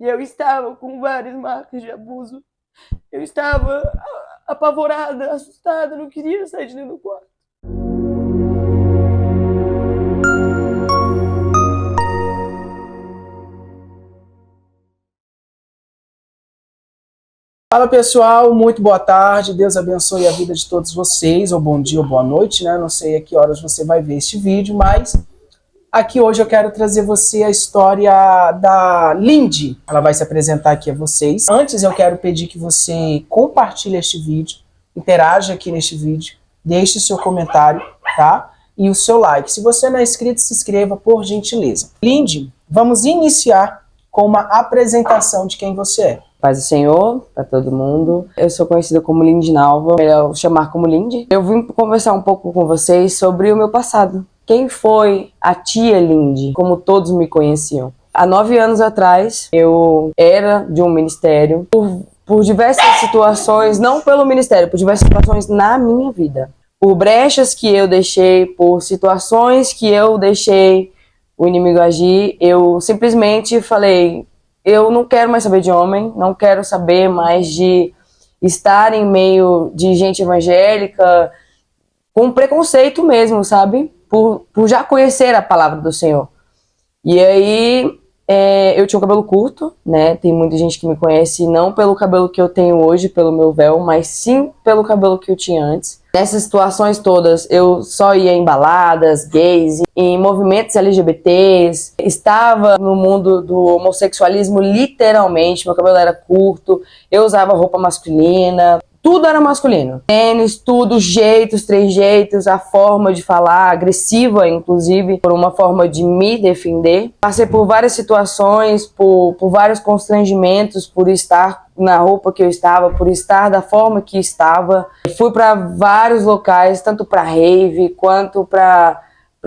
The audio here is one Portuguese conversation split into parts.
E eu estava com várias marcas de abuso. Eu estava apavorada, assustada, não queria sair de dentro do quarto. Fala pessoal, muito boa tarde, Deus abençoe a vida de todos vocês, ou bom dia ou boa noite, né? Não sei a que horas você vai ver este vídeo, mas aqui hoje eu quero trazer você a história da Lindy. Ela vai se apresentar aqui a vocês. Antes eu quero pedir que você compartilhe este vídeo, interaja aqui neste vídeo, deixe seu comentário, tá? E o seu like. Se você não é inscrito, se inscreva por gentileza. Lindy, vamos iniciar com uma apresentação de quem você é. Paz do Senhor, para todo mundo. Eu sou conhecida como Lindy Nalva, melhor chamar como Lindy. Eu vim conversar um pouco com vocês sobre o meu passado. Quem foi a tia Lindy, como todos me conheciam? Há 9 anos atrás, eu era de um ministério por diversas situações, não pelo ministério, por diversas situações na minha vida. Por brechas que eu deixei, por situações que eu deixei o inimigo agir, eu simplesmente falei: eu não quero mais saber de homem, não quero saber mais de estar em meio de gente evangélica, com preconceito mesmo, sabe? Por já conhecer a palavra do Senhor. E aí, eu tinha um cabelo curto, né? Tem muita gente que me conhece não pelo cabelo que eu tenho hoje, pelo meu véu, mas sim pelo cabelo que eu tinha antes. Nessas situações todas, eu só ia em baladas, gays, em movimentos LGBTs, estava no mundo do homossexualismo literalmente, meu cabelo era curto, eu usava roupa masculina, tudo era masculino. Tênis, tudo, jeitos, trejeitos, a forma de falar, agressiva inclusive, por uma forma de me defender. Passei por várias situações, por vários constrangimentos, por estar na roupa que eu estava, por estar da forma que estava. Fui para vários locais, tanto para rave quanto para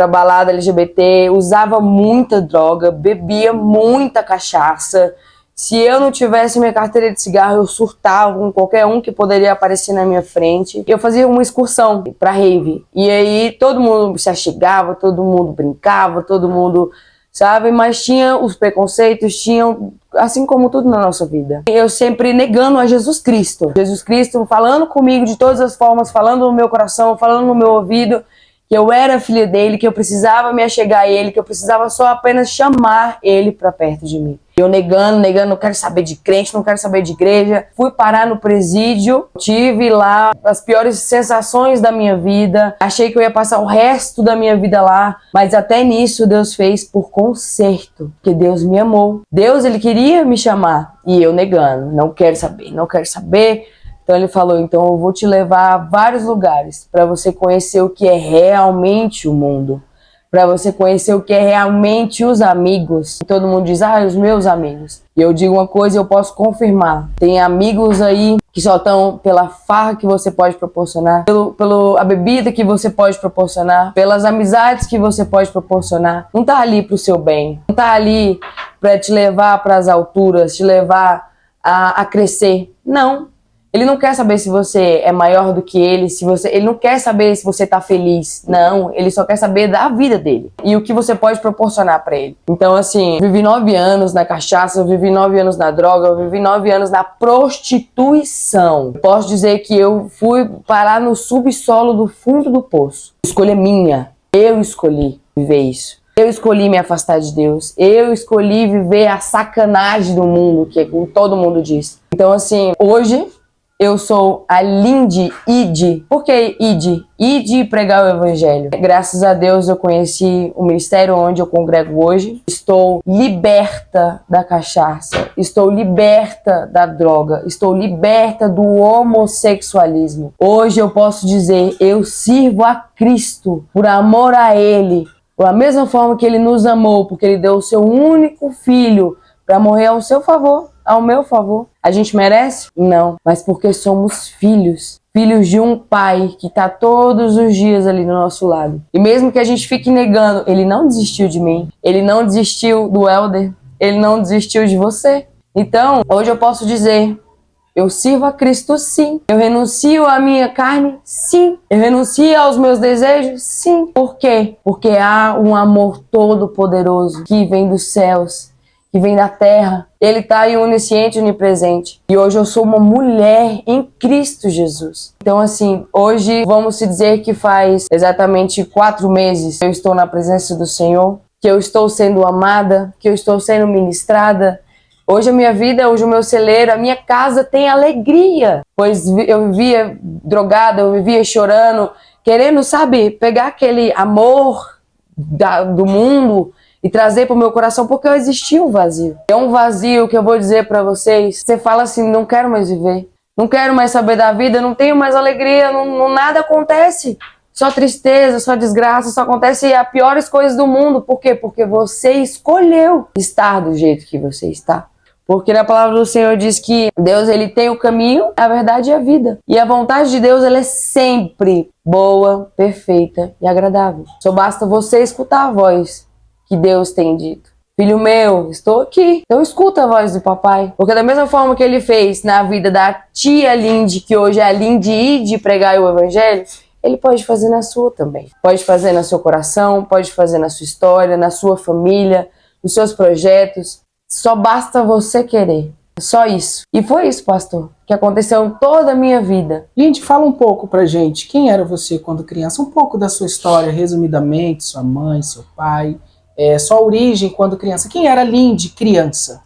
balada LGBT, usava muita droga, bebia muita cachaça. Se eu não tivesse minha carteira de cigarro, eu surtava com qualquer um que poderia aparecer na minha frente. Eu fazia uma excursão pra rave. E aí todo mundo se achegava, todo mundo brincava, todo mundo, sabe? Mas tinha os preconceitos, tinham, assim como tudo na nossa vida. Eu sempre negando a Jesus Cristo. Jesus Cristo falando comigo de todas as formas, falando no meu coração, falando no meu ouvido, que eu era filha dele, que eu precisava me achegar a ele, que eu precisava só apenas chamar ele pra perto de mim. Eu negando, não quero saber de crente, não quero saber de igreja. Fui parar no presídio, tive lá as piores sensações da minha vida. Achei que eu ia passar o resto da minha vida lá, mas até nisso Deus fez por conserto, porque Deus me amou. Deus, ele queria me chamar e eu negando, não quero saber, não quero saber. Então ele falou: então eu vou te levar a vários lugares para você conhecer o que é realmente o mundo, para você conhecer o que é realmente os amigos. Todo mundo diz: os meus amigos. E eu digo uma coisa e eu posso confirmar: tem amigos aí que só estão pela farra que você pode proporcionar, pela bebida que você pode proporcionar, pelas amizades que você pode proporcionar. Não tá ali pro seu bem, não tá ali para te levar para as alturas, te levar a crescer. Não. Ele não quer saber se você é maior do que ele, ele não quer saber se você tá feliz. Não, ele só quer saber da vida dele e o que você pode proporcionar pra ele. Então, assim, vivi 9 anos na cachaça, eu vivi 9 anos na droga, eu vivi 9 anos na prostituição. Posso dizer que eu fui parar no subsolo do fundo do poço. Escolha minha. Eu escolhi viver isso. Eu escolhi me afastar de Deus. Eu escolhi viver a sacanagem do mundo, que todo mundo diz. Então, assim, hoje eu sou a Lindy Ide. Por que Ide? Ide pregar o evangelho. Graças a Deus eu conheci o ministério onde eu congrego hoje. Estou liberta da cachaça. Estou liberta da droga. Estou liberta do homossexualismo. Hoje eu posso dizer: eu sirvo a Cristo por amor a Ele. Da mesma forma que Ele nos amou, porque Ele deu o seu único filho para morrer ao seu favor, ao meu favor. A gente merece? Não. Mas porque somos filhos. Filhos de um pai que está todos os dias ali do nosso lado. E mesmo que a gente fique negando, ele não desistiu de mim. Ele não desistiu do Helder. Ele não desistiu de você. Então, hoje eu posso dizer: eu sirvo a Cristo, sim. Eu renuncio à minha carne, sim. Eu renuncio aos meus desejos, sim. Por quê? Porque há um amor todo poderoso que vem dos céus, que vem da terra, Ele está aí onisciente, onipresente. E hoje eu sou uma mulher em Cristo Jesus. Então, assim, hoje vamos se dizer que faz exatamente 4 meses que eu estou na presença do Senhor, que eu estou sendo amada, que eu estou sendo ministrada. Hoje a minha vida, hoje o meu celeiro, a minha casa tem alegria. Pois eu vivia drogada, eu vivia chorando, querendo, sabe, pegar aquele amor do mundo e trazer para o meu coração, porque eu existia um vazio. É um vazio que eu vou dizer para vocês. Você fala assim, não quero mais viver, não quero mais saber da vida, não tenho mais alegria, nada acontece. Só tristeza, só desgraça, só acontece as piores coisas do mundo. Por quê? Porque você escolheu estar do jeito que você está. Porque na palavra do Senhor diz que Deus, ele tem o caminho, a verdade e a vida. E a vontade de Deus, ela é sempre boa, perfeita e agradável. Só basta você escutar a voz que Deus tem dito. Filho meu, estou aqui. Então escuta a voz do papai. Porque da mesma forma que ele fez na vida da tia Lindy, que hoje é a Lindy e de pregar o evangelho, ele pode fazer na sua também. Pode fazer no seu coração, pode fazer na sua história, na sua família, nos seus projetos. Só basta você querer. Só isso. E foi isso, pastor, que aconteceu em toda a minha vida. Lindy, fala um pouco pra gente. Quem era você quando criança? Um pouco da sua história, resumidamente. Sua mãe, seu pai. Sua origem quando criança. Quem era Lindy criança?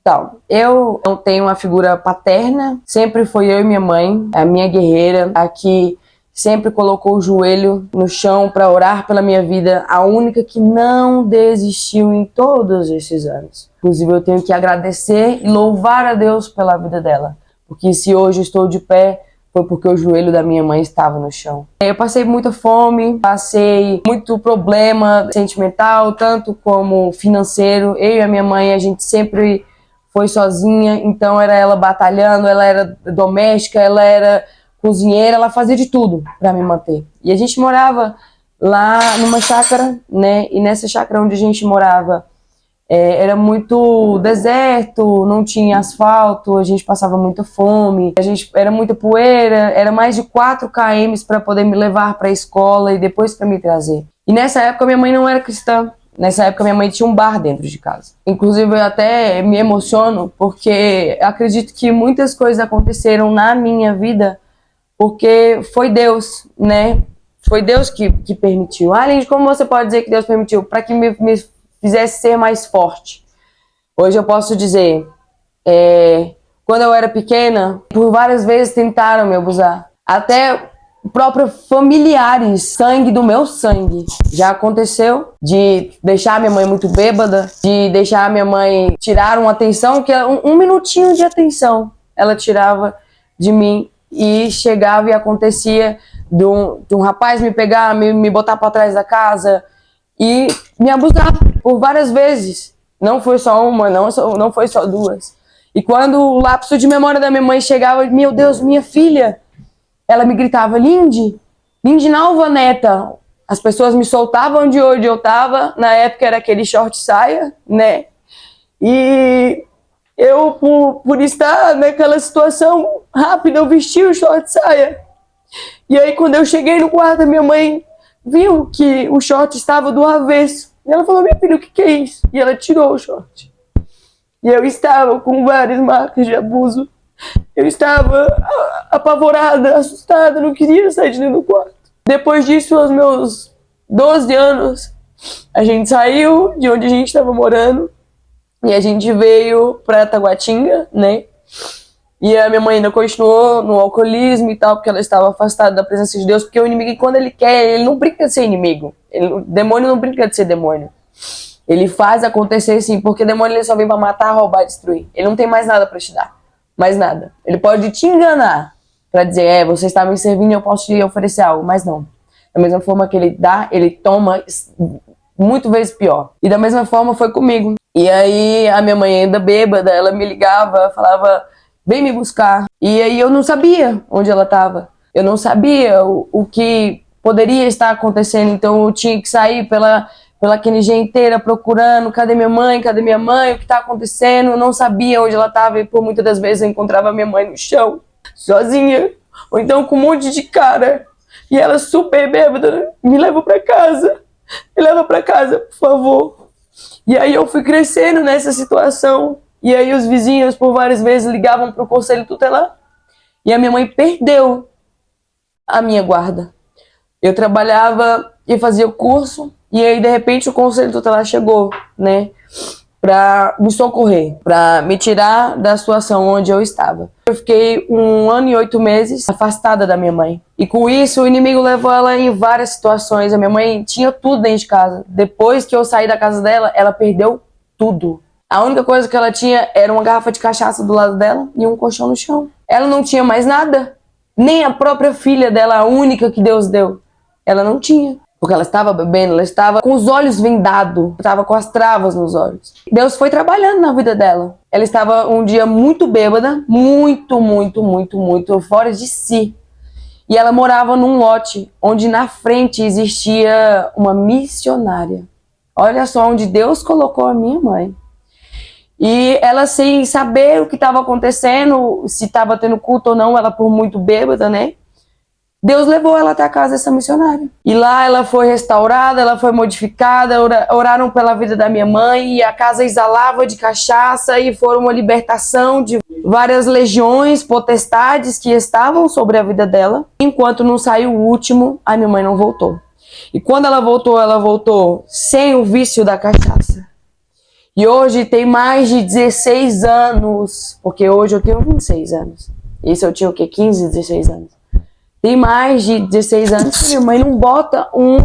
Então, eu não tenho uma figura paterna. Sempre foi eu e minha mãe, a minha guerreira, a que sempre colocou o joelho no chão para orar pela minha vida, a única que não desistiu em todos esses anos. Inclusive, eu tenho que agradecer e louvar a Deus pela vida dela, porque se hoje eu estou de pé, foi porque o joelho da minha mãe estava no chão. Eu passei muita fome, passei muito problema sentimental, tanto como financeiro. Eu e a minha mãe, a gente sempre foi sozinha, então era ela batalhando, ela era doméstica, ela era cozinheira, ela fazia de tudo para me manter. E a gente morava lá numa chácara, né? E nessa chácara onde a gente morava, era muito deserto, não tinha asfalto, a gente passava muita fome, era muita poeira, era mais de 4 km para poder me levar para a escola e depois para me trazer. E nessa época minha mãe não era cristã. Nessa época minha mãe tinha um bar dentro de casa. Inclusive eu até me emociono porque acredito que muitas coisas aconteceram na minha vida porque foi Deus, né? Foi Deus que permitiu. Lindy, como você pode dizer que Deus permitiu? Para que me fizesse ser mais forte. Hoje eu posso dizer, quando eu era pequena, por várias vezes tentaram me abusar. Até próprios familiares, sangue do meu sangue. Já aconteceu de deixar minha mãe muito bêbada, de deixar minha mãe tirar uma atenção, que um minutinho de atenção ela tirava de mim. E chegava e acontecia de um rapaz me pegar, me botar para trás da casa e me abusar por várias vezes. Não foi só uma, não foi só 2. E quando o lapso de memória da minha mãe chegava, meu Deus, minha filha, ela me gritava, Lindy Nalva, neta. As pessoas me soltavam de onde eu tava, na época era aquele short saia, né? E eu, por estar naquela situação rápida, eu vesti o short saia. E aí, quando eu cheguei no quarto, minha mãe viu que o short estava do avesso. E ela falou, minha filha, o que é isso? E ela tirou o short. E eu estava com várias marcas de abuso. Eu estava apavorada, assustada, não queria sair de dentro do quarto. Depois disso, aos meus 12 anos, a gente saiu de onde a gente estava morando. E a gente veio pra Taguatinga, né? E a minha mãe ainda continuou no alcoolismo e tal, porque ela estava afastada da presença de Deus. Porque o inimigo, quando ele quer, ele não brinca de ser inimigo. O demônio não brinca de ser demônio. Ele faz acontecer sim, porque o demônio ele só vem pra matar, roubar e destruir. Ele não tem mais nada pra te dar. Mais nada. Ele pode te enganar pra dizer, você está me servindo e eu posso te oferecer algo. Mas não. Da mesma forma que ele dá, ele toma muito vezes pior. E da mesma forma foi comigo. E aí a minha mãe ainda bêbada, ela me ligava, falava, vem me buscar. E aí eu não sabia onde ela estava. Eu não sabia o que poderia estar acontecendo. Então eu tinha que sair pela QNG inteira procurando, cadê minha mãe, o que está acontecendo. Eu não sabia onde ela estava e por muitas das vezes eu encontrava minha mãe no chão, sozinha. Ou então com um monte de cara. E ela super bêbada, me leva pra casa. Me leva pra casa, por favor. E aí eu fui crescendo nessa situação. E aí os vizinhos por várias vezes ligavam para o conselho tutelar. E a minha mãe perdeu a minha guarda. Eu trabalhava e fazia o curso, e aí de repente o conselho tutelar chegou, né, para me socorrer, para me tirar da situação onde eu estava. Eu fiquei 1 ano e 8 meses afastada da minha mãe. E com isso o inimigo levou ela em várias situações. A minha mãe tinha tudo dentro de casa. Depois que eu saí da casa dela, ela perdeu tudo. A única coisa que ela tinha era uma garrafa de cachaça do lado dela e um colchão no chão. Ela não tinha mais nada. Nem a própria filha dela, a única que Deus deu, ela não tinha. Porque ela estava bebendo, ela estava com os olhos vendados, estava com as travas nos olhos. Deus foi trabalhando na vida dela. Ela estava um dia muito bêbada, muito fora de si. E ela morava num lote onde na frente existia uma missionária. Olha só onde Deus colocou a minha mãe. E ela, sem saber o que estava acontecendo, se estava tendo culto ou não, ela por muito bêbada, né? Deus levou ela até a casa dessa missionária. E lá ela foi restaurada, ela foi modificada, oraram pela vida da minha mãe, e a casa exalava de cachaça, e foi uma libertação de várias legiões, potestades que estavam sobre a vida dela. Enquanto não saiu o último, a minha mãe não voltou. E quando ela voltou sem o vício da cachaça. E hoje tem mais de 16 anos, porque hoje eu tenho 26 anos. Isso eu tinha o quê? 15, 16 anos. Tem mais de 16 anos que minha mãe não bota um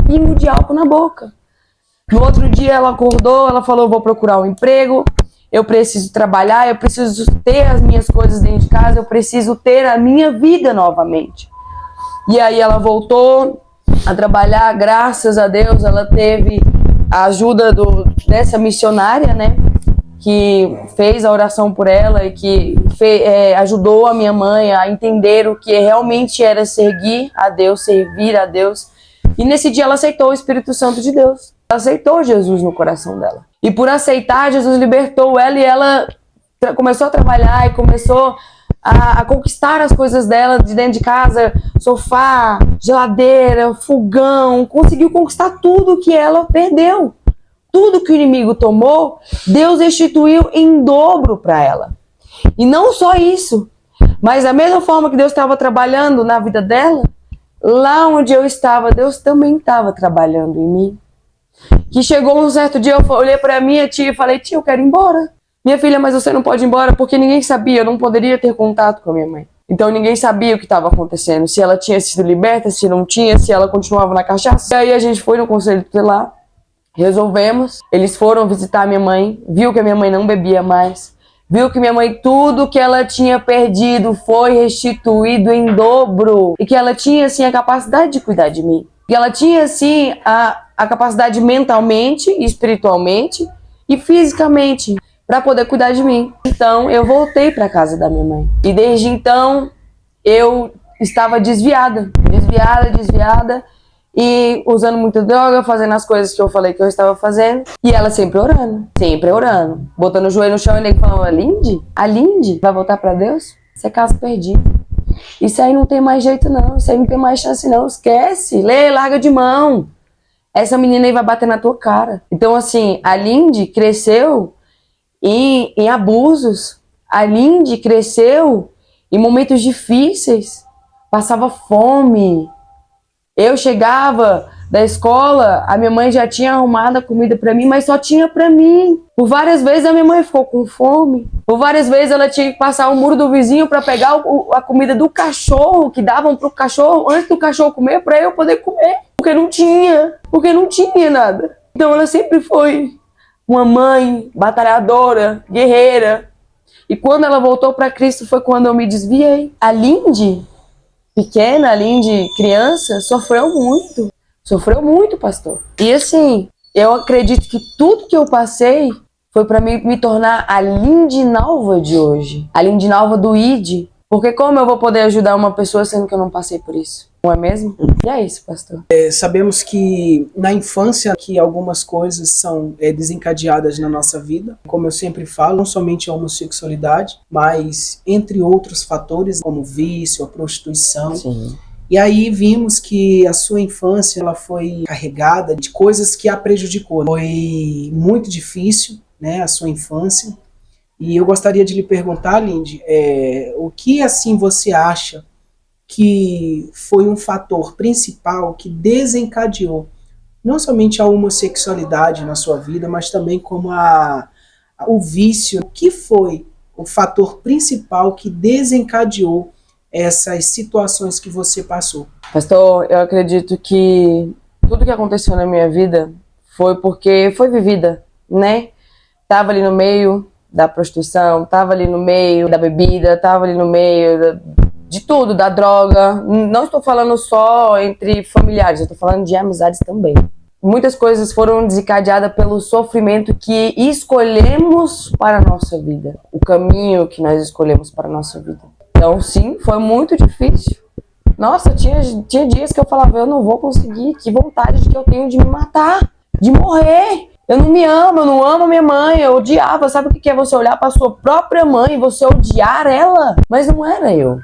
pingo de álcool na boca. No outro dia ela acordou, ela falou, vou procurar um emprego, eu preciso trabalhar, eu preciso ter as minhas coisas dentro de casa, eu preciso ter a minha vida novamente. E aí ela voltou a trabalhar, graças a Deus, ela teve a ajuda dessa missionária, né? Que fez a oração por ela e que ajudou a minha mãe a entender o que realmente era seguir a Deus, servir a Deus. E nesse dia ela aceitou o Espírito Santo de Deus. Ela aceitou Jesus no coração dela. E por aceitar, Jesus libertou ela, e ela começou a trabalhar e começou a conquistar as coisas dela de dentro de casa, sofá, geladeira, fogão, conseguiu conquistar tudo que ela perdeu. Tudo que o inimigo tomou, Deus restituiu em dobro para ela. E não só isso, mas da mesma forma que Deus estava trabalhando na vida dela, lá onde eu estava, Deus também estava trabalhando em mim. Que chegou um certo dia, eu olhei para minha tia e falei, tia, eu quero ir embora. Minha filha, mas você não pode ir embora, porque ninguém sabia, eu não poderia ter contato com a minha mãe. Então ninguém sabia o que estava acontecendo, se ela tinha sido liberta, se não tinha, se ela continuava na cachaça. E aí a gente foi no conselho tutelar. Resolvemos, eles foram visitar minha mãe, viu que a minha mãe não bebia mais, viu que minha mãe, tudo que ela tinha perdido foi restituído em dobro, e que ela tinha, assim, a capacidade de cuidar de mim, e ela tinha, assim, a capacidade mentalmente, espiritualmente e fisicamente para poder cuidar de mim. Então eu voltei para casa da minha mãe, e desde então eu estava desviada, e usando muita droga, fazendo as coisas que eu falei que eu estava fazendo. E ela sempre orando, botando o joelho no chão, e ele falando, a Lindy vai voltar pra Deus? Isso é caso perdido. Isso aí não tem mais jeito não, isso aí não tem mais chance não, esquece, larga de mão. Essa menina aí vai bater na tua cara. Então assim, a Lindy cresceu em abusos, a Lindy cresceu em momentos difíceis, passava fome. Eu chegava da escola, a minha mãe já tinha arrumado a comida pra mim, mas só tinha pra mim. Por várias vezes a minha mãe ficou com fome. Por várias vezes ela tinha que passar o muro do vizinho pra pegar a comida do cachorro, que davam pro cachorro, antes do cachorro comer, pra eu poder comer. Porque não tinha nada. Então ela sempre foi uma mãe batalhadora, guerreira. E quando ela voltou pra Cristo foi quando eu me desviei. A Lindy, pequena, além de criança, sofreu muito, pastor. E assim, eu acredito que tudo que eu passei foi para me tornar a Lindy Nalva de hoje, a Lindy Nalva do ID. Porque como eu vou poder ajudar uma pessoa sendo que eu não passei por isso? Não é mesmo? E é isso, pastor. Sabemos que na infância que algumas coisas são desencadeadas na nossa vida, como eu sempre falo, não somente a homossexualidade, mas entre outros fatores como vício, a prostituição. Sim. E aí vimos que a sua infância ela foi carregada de coisas que a prejudicou. Foi muito difícil, né, a sua infância. E eu gostaria de lhe perguntar, Lindy, o que assim você acha que foi um fator principal que desencadeou não somente a homossexualidade na sua vida, mas também como o vício? O que foi o fator principal que desencadeou essas situações que você passou? Pastor, eu acredito que tudo que aconteceu na minha vida foi porque foi vivida, né? Tava ali no meio da prostituição, tava ali no meio da bebida, tava ali no meio de tudo, da droga. Não estou falando só entre familiares, eu estou falando de amizades também. Muitas coisas foram desencadeadas pelo sofrimento que escolhemos para a nossa vida, o caminho que nós escolhemos para a nossa vida. Então, sim, foi muito difícil. Nossa, tinha dias que eu falava, eu não vou conseguir, que vontade que eu tenho de me matar, de morrer. Eu não me amo, eu não amo minha mãe, eu odiava. Sabe o que é você olhar para sua própria mãe e você odiar ela? Mas não era eu.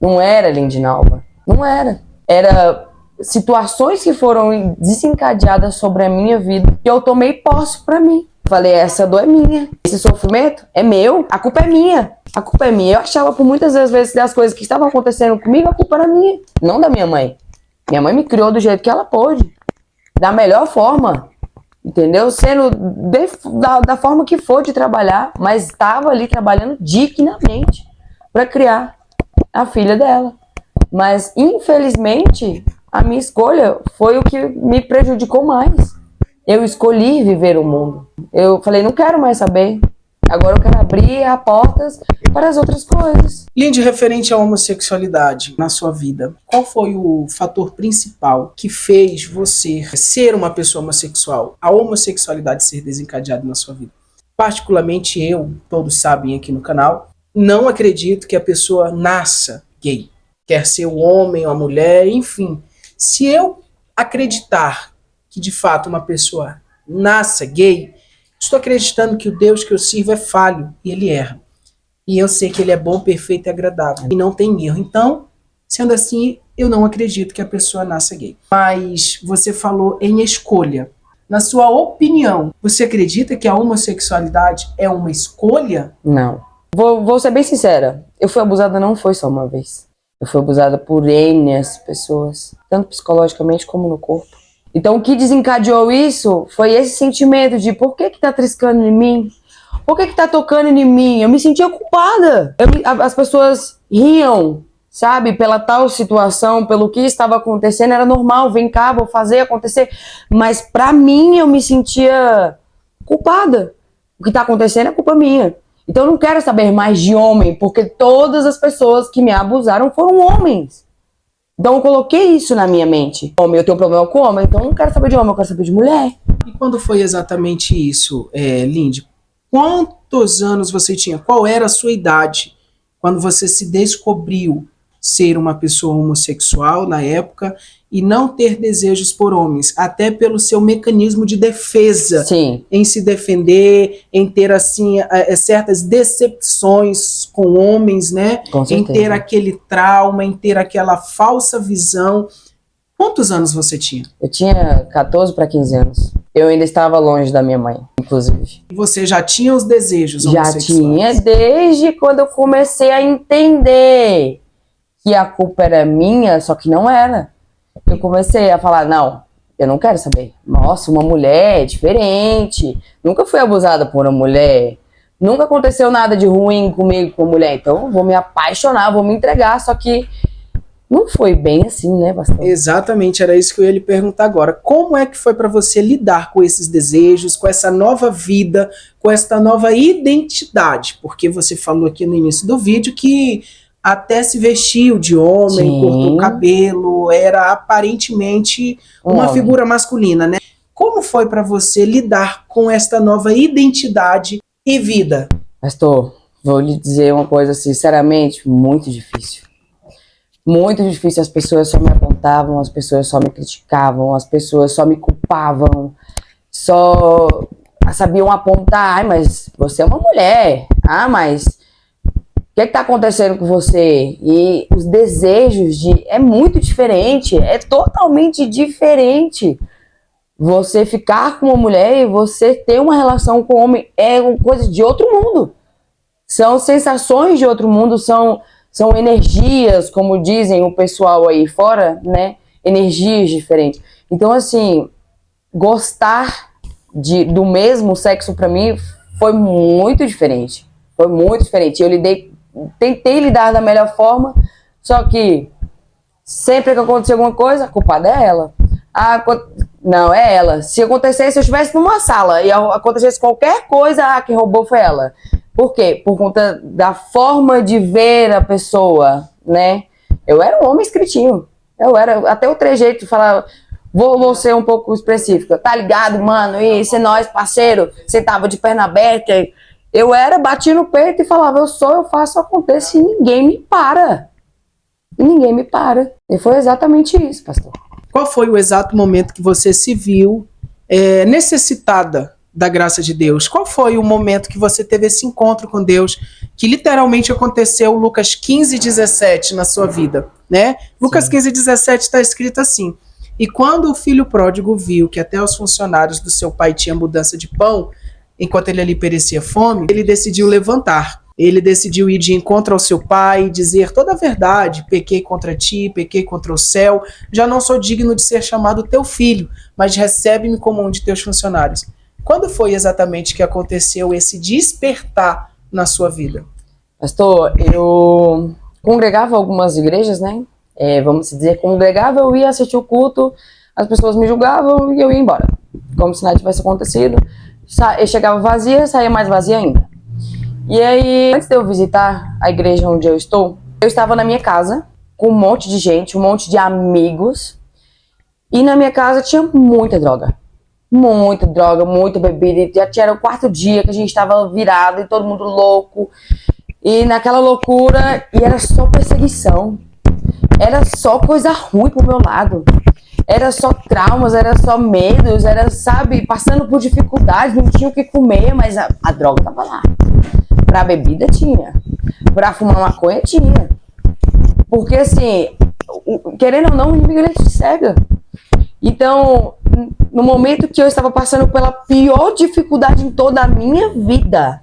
Não era Lindy Nalva. Não era. Era situações que foram desencadeadas sobre a minha vida que eu tomei posse para mim. Falei, essa dor é minha. Esse sofrimento é meu. A culpa é minha. A culpa é minha. Eu achava por muitas vezes das coisas que estavam acontecendo comigo, a culpa era minha. Não da minha mãe. Minha mãe me criou do jeito que ela pôde. Da melhor forma. Entendeu? Sendo da forma que for de trabalhar, mas estava ali trabalhando dignamente para criar a filha dela. Mas, infelizmente, a minha escolha foi o que me prejudicou mais. Eu escolhi viver o mundo. Eu falei, não quero mais saber. Agora eu quero abrir as portas para as outras coisas. Lindy, referente à homossexualidade na sua vida, qual foi o fator principal que fez você ser uma pessoa homossexual, a homossexualidade ser desencadeada na sua vida? Particularmente eu, todos sabem aqui no canal, não acredito que a pessoa nasça gay. Quer ser um homem ou uma mulher, enfim. Se eu acreditar que de fato uma pessoa nasça gay, estou acreditando que o Deus que eu sirvo é falho e ele erra. E eu sei que ele é bom, perfeito e agradável. E não tem erro. Então, sendo assim, eu não acredito que a pessoa nasça gay. Mas você falou em escolha. Na sua opinião, você acredita que a homossexualidade é uma escolha? Não. Vou ser bem sincera. Eu fui abusada não foi só uma vez. Eu fui abusada por N pessoas. Tanto psicologicamente como no corpo. Então o que desencadeou isso foi esse sentimento de por que tá triscando em mim? Por que tá tocando em mim? Eu me sentia culpada. As pessoas riam, sabe? Pela tal situação, pelo que estava acontecendo, era normal, vem cá, vou fazer acontecer. Mas pra mim eu me sentia culpada. O que tá acontecendo é culpa minha. Então eu não quero saber mais de homem, porque todas as pessoas que me abusaram foram homens. Então eu coloquei isso na minha mente. Homem, eu tenho um problema com homem, então eu não quero saber de homem, eu quero saber de mulher. E quando foi exatamente isso, Lindy? Quantos anos você tinha? Qual era a sua idade quando você se descobriu ser uma pessoa homossexual na época e não ter desejos por homens? Até pelo seu mecanismo de defesa. Sim. Em se defender, em ter assim certas decepções com homens, né? Com certeza. Em ter aquele trauma, em ter aquela falsa visão. Quantos anos você tinha? Eu tinha 14 para 15 anos. Eu ainda estava longe da minha mãe, inclusive. E você já tinha os desejos Já homossexuais? tinha, desde quando eu comecei a entender que a culpa era minha, só que não era. Eu comecei a falar, não, eu não quero saber. Nossa, uma mulher é diferente. Nunca fui abusada por uma mulher. Nunca aconteceu nada de ruim comigo com mulher. Então eu vou me apaixonar, vou me entregar. Só que não foi bem assim, né, pastor? Exatamente, era isso que eu ia lhe perguntar agora. Como é que foi para você lidar com esses desejos, com essa nova vida, com essa nova identidade? Porque você falou aqui no início do vídeo que até se vestiu de homem, Sim. cortou o cabelo, era aparentemente uma Homem. figura masculina, né? Como foi para você lidar com esta nova identidade e vida? Pastor, vou lhe dizer uma coisa sinceramente, muito difícil. Muito difícil, as pessoas só me apontavam, as pessoas só me criticavam, as pessoas só me culpavam, só sabiam apontar, mas você é uma mulher, mas o que está acontecendo com você? E os desejos é muito diferente, é totalmente diferente. Você ficar com uma mulher e você ter uma relação com um homem é uma coisa de outro mundo. São sensações de outro mundo, são energias, como dizem o pessoal aí fora, né? Energias diferentes. Então, assim, gostar do mesmo sexo pra mim foi muito diferente. Foi muito diferente. Eu tentei lidar da melhor forma, só que sempre que acontecer alguma coisa, a culpada é ela. Não, é ela. Se acontecesse, se eu estivesse numa sala e acontecesse qualquer coisa, quem roubou foi ela. Por quê? Por conta da forma de ver a pessoa, né? Eu era um homem escritinho. Eu era, até o trejeito de falar, vou ser um pouco específica. Tá ligado, mano? Isso é nóis, parceiro. Você tava de perna aberta. Eu bati no peito e falava, eu faço, acontece e ninguém me para. E ninguém me para. E foi exatamente isso, pastor. Qual foi o exato momento que você se viu necessitada da graça de Deus? Qual foi o momento que você teve esse encontro com Deus, que literalmente aconteceu Lucas 15:17 na sua vida, né? Lucas 15:17 está escrito assim: e quando o filho pródigo viu que até os funcionários do seu pai tinham mudança de pão, enquanto ele ali perecia fome, ele decidiu levantar. Ele decidiu ir de encontro ao seu pai e dizer toda a verdade. Pequei contra ti, pequei contra o céu, já não sou digno de ser chamado teu filho, mas recebe-me como um de teus funcionários. Quando foi exatamente que aconteceu esse despertar na sua vida? Pastor, eu congregava algumas igrejas, né? Vamos dizer, congregava, eu ia assistir o culto, as pessoas me julgavam e eu ia embora. Como se nada tivesse acontecido. Eu chegava vazia, saía mais vazia ainda. E aí, antes de eu visitar a igreja onde eu estou, eu estava na minha casa, com um monte de gente, um monte de amigos. E na minha casa tinha muita droga, muita bebida. Já era o quarto dia que a gente estava virado e todo mundo louco. E naquela loucura, e era só perseguição. Era só coisa ruim pro meu lado. Era só traumas, era só medos, era, sabe, passando por dificuldades, não tinha o que comer, mas a droga tava lá. Pra bebida tinha. Pra fumar maconha tinha. Porque assim, querendo ou não, o inimigo ele te cega. Então, no momento que eu estava passando pela pior dificuldade em toda a minha vida,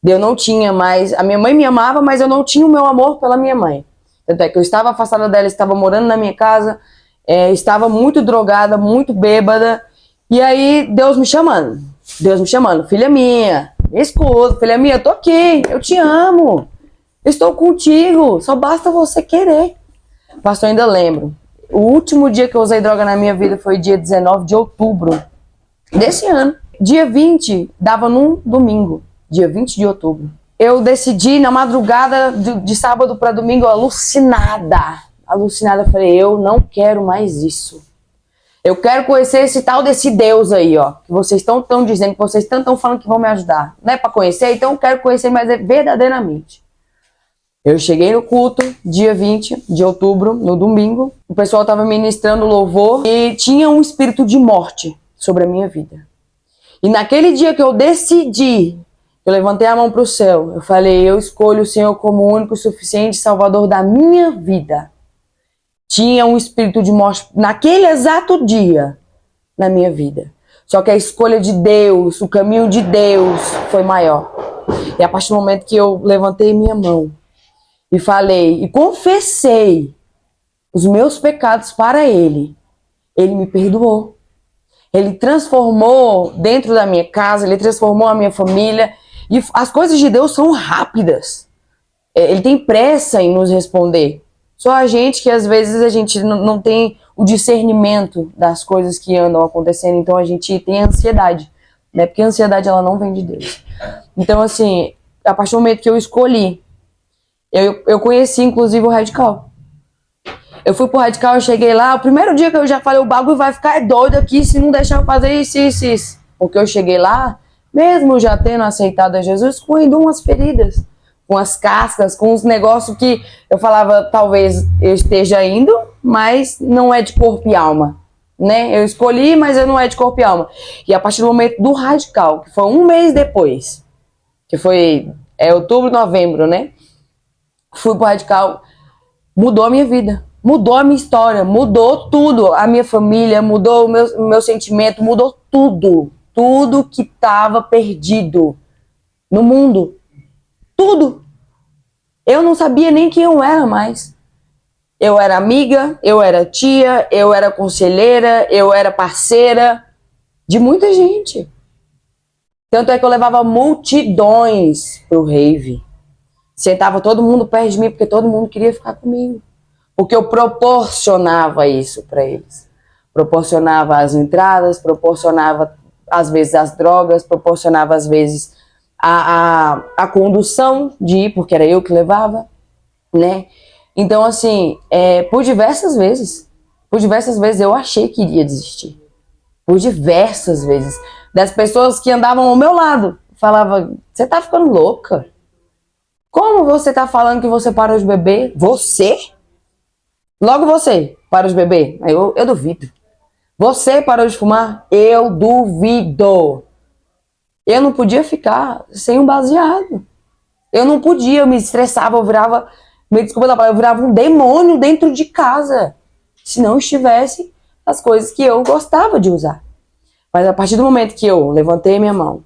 eu não tinha mais... A minha mãe me amava, mas eu não tinha o meu amor pela minha mãe. Tanto é que eu estava afastada dela, estava morando na minha casa, estava muito drogada, muito bêbada. E aí, Deus me chamando, filha minha, minha esposa, filha minha, eu tô aqui, eu te amo, eu estou contigo, só basta você querer. Pastor, eu ainda lembro, o último dia que eu usei droga na minha vida foi dia 19 de outubro desse ano. Dia 20, dava num domingo, dia 20 de outubro. Eu decidi, na madrugada de sábado para domingo, alucinada, falei, eu não quero mais isso. Eu quero conhecer esse tal desse Deus aí, ó, que vocês estão dizendo, que vocês estão falando que vão me ajudar. Não é para conhecer? Então eu quero conhecer mais verdadeiramente. Eu cheguei no culto, dia 20 de outubro, no domingo. O pessoal estava ministrando louvor e tinha um espírito de morte sobre a minha vida. E naquele dia que eu decidi, eu levantei a mão para o céu. Eu falei, eu escolho o Senhor como o único e suficiente Salvador da minha vida. Tinha um espírito de morte naquele exato dia na minha vida. Só que a escolha de Deus, o caminho de Deus foi maior. E a partir do momento que eu levantei minha mão e falei e confessei os meus pecados para Ele, Ele me perdoou. Ele transformou dentro da minha casa, Ele transformou a minha família. E as coisas de Deus são rápidas. Ele tem pressa em nos responder. Só a gente que às vezes a gente não tem o discernimento das coisas que andam acontecendo, então a gente tem ansiedade, né? Porque a ansiedade ela não vem de Deus. Então assim, a partir do momento que eu escolhi, eu conheci inclusive o Radical. Eu fui pro Radical, eu cheguei lá, o primeiro dia que eu já falei, o bagulho vai ficar doido aqui se não deixar eu fazer isso. Porque eu cheguei lá, mesmo já tendo aceitado a Jesus, com ainda umas feridas, com as cascas, com os negócios que eu falava, talvez eu esteja indo, mas não é de corpo e alma, né? Eu escolhi, mas eu não é de corpo e alma. E a partir do momento do Radical, que foi um mês depois, que foi outubro, novembro, né? Fui pro Radical, mudou a minha vida, mudou a minha história, mudou tudo, a minha família, mudou o meu sentimento, mudou tudo que estava perdido no mundo. Tudo. Eu não sabia nem quem eu era mais. Eu era amiga, eu era tia, eu era conselheira, eu era parceira de muita gente. Tanto é que eu levava multidões pro rave. Sentava todo mundo perto de mim porque todo mundo queria ficar comigo. Porque eu proporcionava isso para eles. Proporcionava as entradas, proporcionava às vezes as drogas, proporcionava às vezes a condução de ir, porque era eu que levava, né? Então, assim, por diversas vezes eu achei que iria desistir. Por diversas vezes. Das pessoas que andavam ao meu lado. Falava, você tá ficando louca? Como você tá falando que você parou de beber? Você? Logo você parou de beber? Eu duvido. Você parou de fumar? Eu duvido. Eu não podia ficar sem um baseado. Eu não podia, eu me estressava, eu virava, me desculpa da palavra, eu virava um demônio dentro de casa. Se não estivesse as coisas que eu gostava de usar. Mas a partir do momento que eu levantei minha mão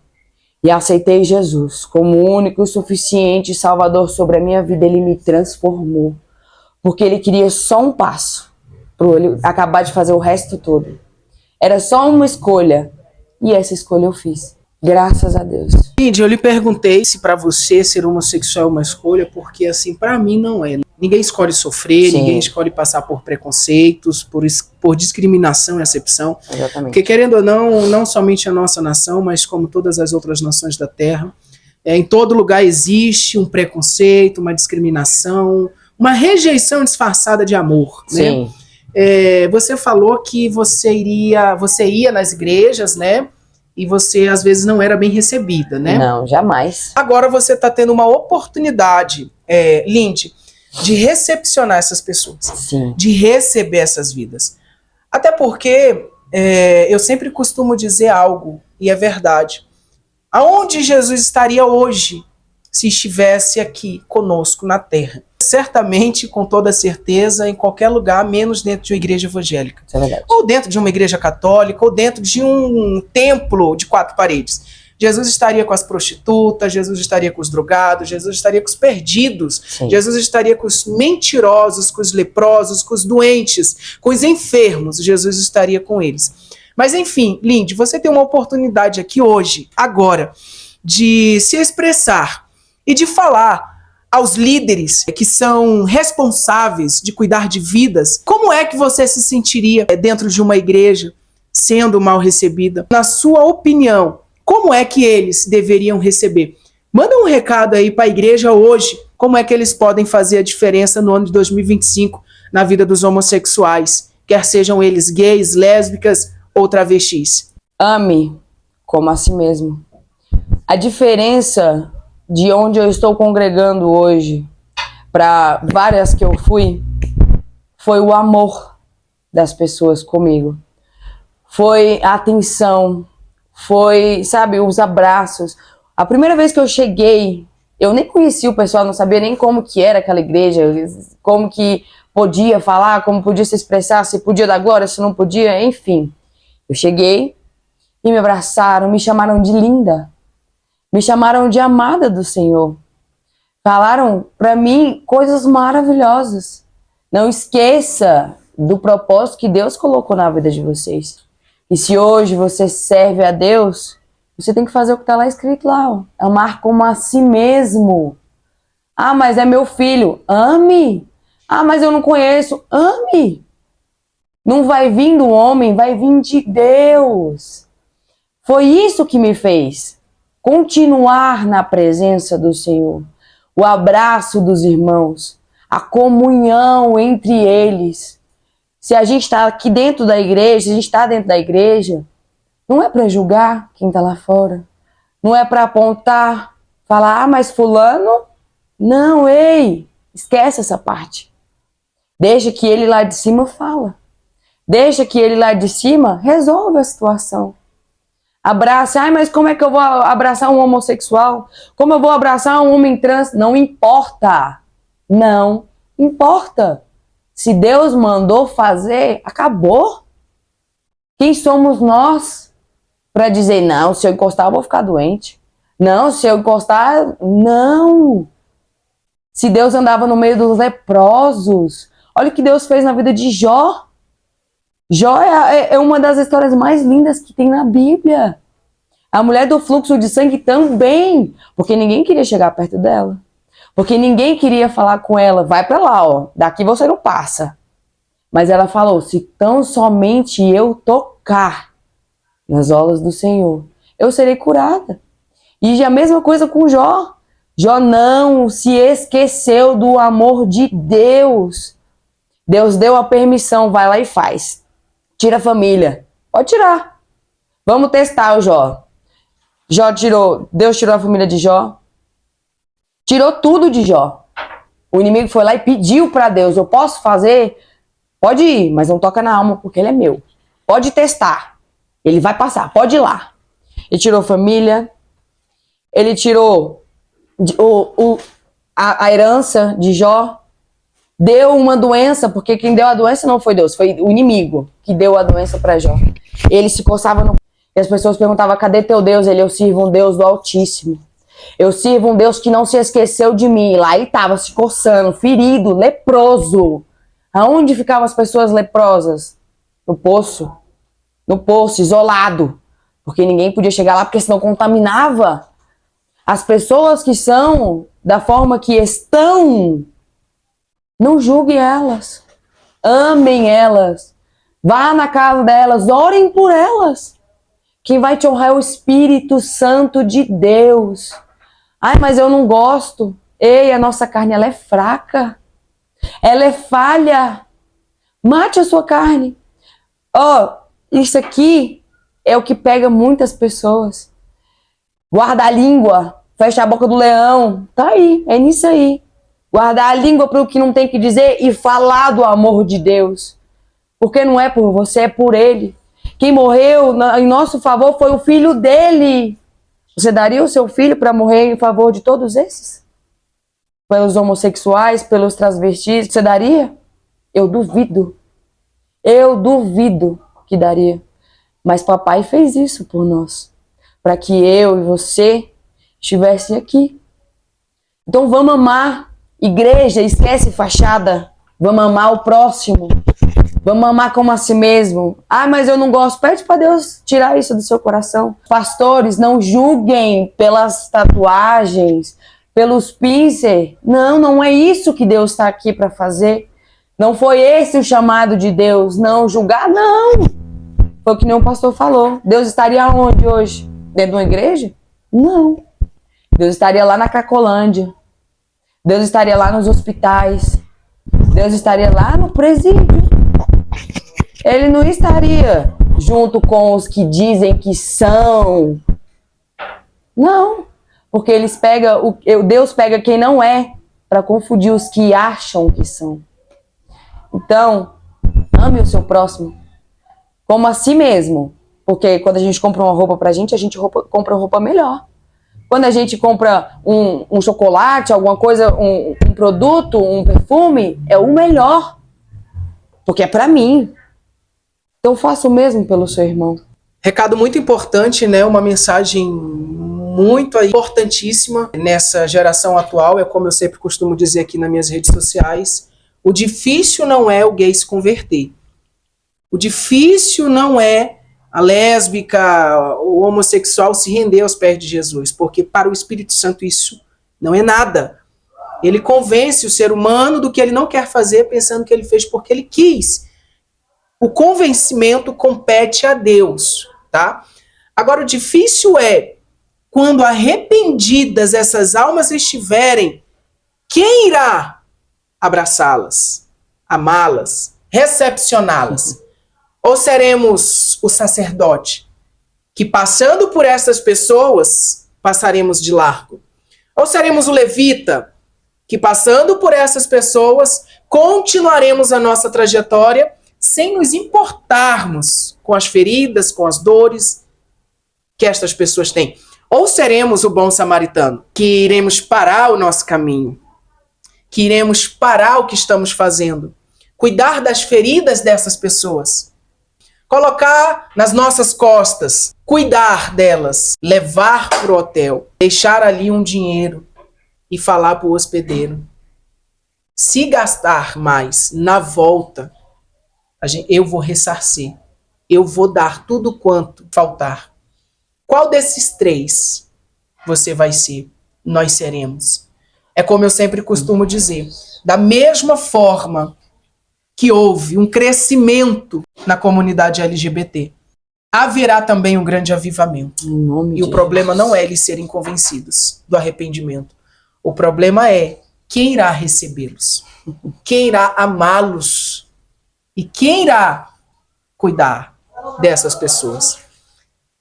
e aceitei Jesus como o único e suficiente Salvador sobre a minha vida, Ele me transformou. Porque Ele queria só um passo para Ele acabar de fazer o resto todo. Era só uma escolha. E essa escolha eu fiz. Graças a Deus. Lindy, eu lhe perguntei se para você ser homossexual é uma escolha, porque assim, para mim não é. Ninguém escolhe sofrer, Sim. ninguém escolhe passar por preconceitos, por discriminação e acepção. Exatamente. Porque querendo ou não, não somente a nossa nação, mas como todas as outras nações da Terra, em todo lugar existe um preconceito, uma discriminação, uma rejeição disfarçada de amor, né? Sim. Você falou que você ia nas igrejas, né? E você às vezes não era bem recebida, né? Não, jamais. Agora você está tendo uma oportunidade, Lindy, de recepcionar essas pessoas, Sim. de receber essas vidas. Até porque eu sempre costumo dizer algo, e é verdade. Aonde Jesus estaria hoje se estivesse aqui conosco na Terra? Certamente, com toda certeza, em qualquer lugar, menos dentro de uma igreja evangélica. Isso é verdade. Ou dentro de uma igreja católica, ou dentro de um templo de 4 paredes. Jesus estaria com as prostitutas, Jesus estaria com os drogados, Jesus estaria com os perdidos, Sim. Jesus estaria com os mentirosos, com os leprosos, com os doentes, com os enfermos, Jesus estaria com eles. Mas enfim, Lindy, você tem uma oportunidade aqui hoje, agora, de se expressar e de falar aos líderes que são responsáveis de cuidar de vidas. Como é que você se sentiria dentro de uma igreja sendo mal recebida? Na sua opinião, como é que eles deveriam receber? Manda um recado aí para a igreja hoje, como é que eles podem fazer a diferença no ano de 2025 na vida dos homossexuais, quer sejam eles gays, lésbicas ou travestis. Ame como a si mesmo. A diferença de onde eu estou congregando hoje para várias que eu fui foi o amor das pessoas comigo. Foi a atenção, foi, sabe, os abraços. A primeira vez que eu cheguei, eu nem conhecia o pessoal, não sabia nem como que era aquela igreja, como que podia falar, como podia se expressar, se podia dar glória, se não podia, enfim. Eu cheguei e me abraçaram, me chamaram de linda, me chamaram de amada do Senhor. Falaram para mim coisas maravilhosas. Não esqueça do propósito que Deus colocou na vida de vocês. E se hoje você serve a Deus, você tem que fazer o que está lá escrito lá, ó. Amar como a si mesmo. Ah, mas é meu filho. Ame. Ah, mas eu não conheço. Ame. Não vai vir do homem, vai vir de Deus. Foi isso que me fez continuar na presença do Senhor. O abraço dos irmãos, a comunhão entre eles. Se a gente está aqui dentro da igreja, se a gente está dentro da igreja, não é para julgar quem está lá fora. Não é para apontar, falar, ah, mas fulano... Não, ei, esquece essa parte. Deixa que ele lá de cima fala. Deixa que ele lá de cima resolve a situação. Abraça, ai, mas como é que eu vou abraçar um homossexual? Como eu vou abraçar um homem trans? Não importa. Não importa. Se Deus mandou fazer, acabou. Quem somos nós para dizer, não, se eu encostar eu vou ficar doente. Não, se eu encostar, não. Se Deus andava no meio dos leprosos, olha o que Deus fez na vida de Jó. Jó é uma das histórias mais lindas que tem na Bíblia. A mulher do fluxo de sangue também, porque ninguém queria chegar perto dela. Porque ninguém queria falar com ela, vai pra lá, ó, daqui você não passa. Mas ela falou, se tão somente eu tocar nas olas do Senhor, eu serei curada. E a mesma coisa com Jó. Jó não se esqueceu do amor de Deus. Deus deu a permissão, vai lá e faz. Tira a família. Pode tirar. Vamos testar o Jó. Deus tirou a família de Jó. Tirou tudo de Jó. O inimigo foi lá e pediu para Deus, eu posso fazer? Pode ir, mas não toca na alma porque ele é meu. Pode testar. Ele vai passar, pode ir lá. Ele tirou a família. Ele tirou a herança de Jó. Deu uma doença, porque quem deu a doença não foi Deus, foi o inimigo que deu a doença para Jó. Ele se coçava no... E as pessoas perguntavam, cadê teu Deus? Eu sirvo um Deus do Altíssimo. Eu sirvo um Deus que não se esqueceu de mim. E lá ele estava se coçando, ferido, leproso. Aonde ficavam as pessoas leprosas? No poço. No poço, isolado. Porque ninguém podia chegar lá, porque senão contaminava. As pessoas que são da forma que estão, não julguem elas. Amem elas. Vá na casa delas, orem por elas. Quem vai te honrar é o Espírito Santo de Deus. Ai, mas eu não gosto. Ei, a nossa carne, ela é fraca. Ela é falha. Mate a sua carne. Ó, isso aqui é o que pega muitas pessoas. Guarda a língua. Fecha a boca do leão. Tá aí, é nisso aí. Guardar a língua para o que não tem que dizer e falar do amor de Deus. Porque não é por você, é por Ele. Quem morreu em nosso favor foi o filho dele. Você daria o seu filho para morrer em favor de todos esses? Pelos homossexuais, pelos transvestis, você daria? Eu duvido. Eu duvido que daria. Mas papai fez isso por nós. Para que eu e você estivessem aqui. Então vamos amar. Igreja, esquece fachada. Vamos amar o próximo. Vamos amar como a si mesmo. Ah, mas eu não gosto. Pede para Deus tirar isso do seu coração. Pastores, não julguem pelas tatuagens, pelos pincer. Não, não é isso que Deus está aqui para fazer. Não foi esse o chamado de Deus. Não julgar, não. Foi o que nem o pastor falou. Deus estaria onde hoje? Dentro de uma igreja? Não. Deus estaria lá na Cracolândia. Deus estaria lá nos hospitais. Deus estaria lá no presídio. Ele não estaria junto com os que dizem que são. Não. Porque Deus pega quem não é para confundir os que acham que são. Então, ame o seu próximo como a si mesmo. Porque quando a gente compra uma roupa pra gente compra roupa melhor. Quando a gente compra um chocolate, alguma coisa, um produto, um perfume, é o melhor. Porque é pra mim. Então faça o mesmo pelo seu irmão. Recado muito importante, né? Uma mensagem muito importantíssima nessa geração atual. É como eu sempre costumo dizer aqui nas minhas redes sociais. O difícil não é o gay se converter. O difícil não é a lésbica, o homossexual se render aos pés de Jesus. Porque para o Espírito Santo isso não é nada. Ele convence o ser humano do que ele não quer fazer, pensando que ele fez porque ele quis. O convencimento compete a Deus, tá? Agora, o difícil é, quando arrependidas essas almas estiverem, quem irá abraçá-las, amá-las, recepcioná-las? Ou seremos o sacerdote, que passando por essas pessoas, passaremos de largo? Ou seremos o levita, que passando por essas pessoas, continuaremos a nossa trajetória, sem nos importarmos com as feridas, com as dores que estas pessoas têm? Ou seremos o bom samaritano, que iremos parar o nosso caminho, que iremos parar o que estamos fazendo, cuidar das feridas dessas pessoas? colocar nas nossas costas, cuidar delas, levar para o hotel, deixar ali um dinheiro e falar para o hospedeiro: se gastar mais na volta, eu vou ressarcir, eu vou dar tudo quanto faltar. Qual desses três você vai ser? Nós seremos. É como eu sempre costumo dizer, da mesma forma que houve um crescimento na comunidade LGBT, haverá também um grande avivamento. E o problema não é eles serem convencidos do arrependimento. O problema é quem irá recebê-los, quem irá amá-los e quem irá cuidar dessas pessoas.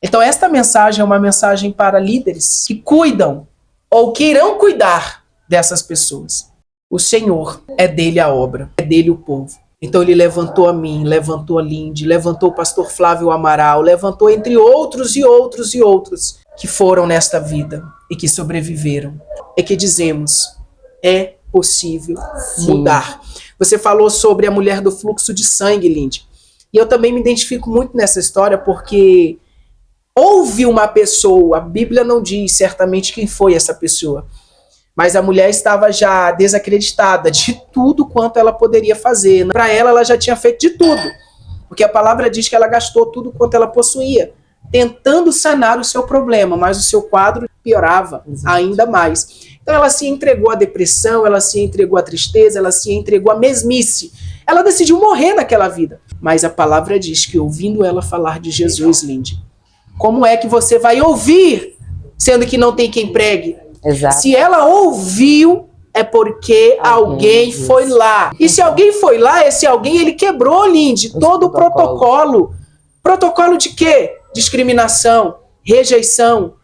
Então esta mensagem é uma mensagem para líderes que cuidam ou que irão cuidar dessas pessoas. O Senhor, é dele a obra, é dele o povo. Então ele levantou a mim, levantou a Lindy, levantou o pastor Flávio Amaral, levantou entre outros e outros e outros que foram nesta vida e que sobreviveram. E que dizemos, é possível mudar. Você falou sobre a mulher do fluxo de sangue, Lindy. E eu também me identifico muito nessa história porque houve uma pessoa, a Bíblia não diz certamente quem foi essa pessoa, mas a mulher estava já desacreditada de tudo quanto ela poderia fazer. Para ela já tinha feito de tudo, porque a palavra diz que ela gastou tudo quanto ela possuía, tentando sanar o seu problema, mas o seu quadro piorava ainda mais. Então ela se entregou à depressão, ela se entregou à tristeza, ela se entregou à mesmice. Ela decidiu morrer naquela vida. Mas a palavra diz que ouvindo ela falar de Jesus, Lindy, como é que você vai ouvir, sendo que não tem quem pregue? Exato. Se ela ouviu, é porque alguém foi lá. E se alguém foi lá, esse alguém, ele quebrou, Lindy, todo o protocolo. Protocolo de quê? Discriminação, rejeição,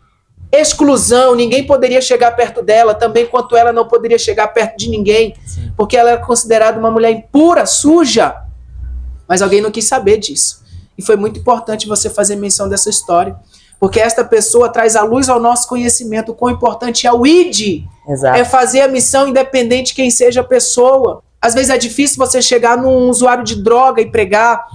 exclusão. Ninguém poderia chegar perto dela, também quanto ela não poderia chegar perto de ninguém, porque ela era considerada uma mulher impura, suja. Mas alguém não quis saber disso. E foi muito importante você fazer menção dessa história. Porque esta pessoa traz à luz ao nosso conhecimento o quão importante é o ID. Exato. É fazer a missão independente de quem seja a pessoa. Às vezes é difícil você chegar num usuário de droga e pregar.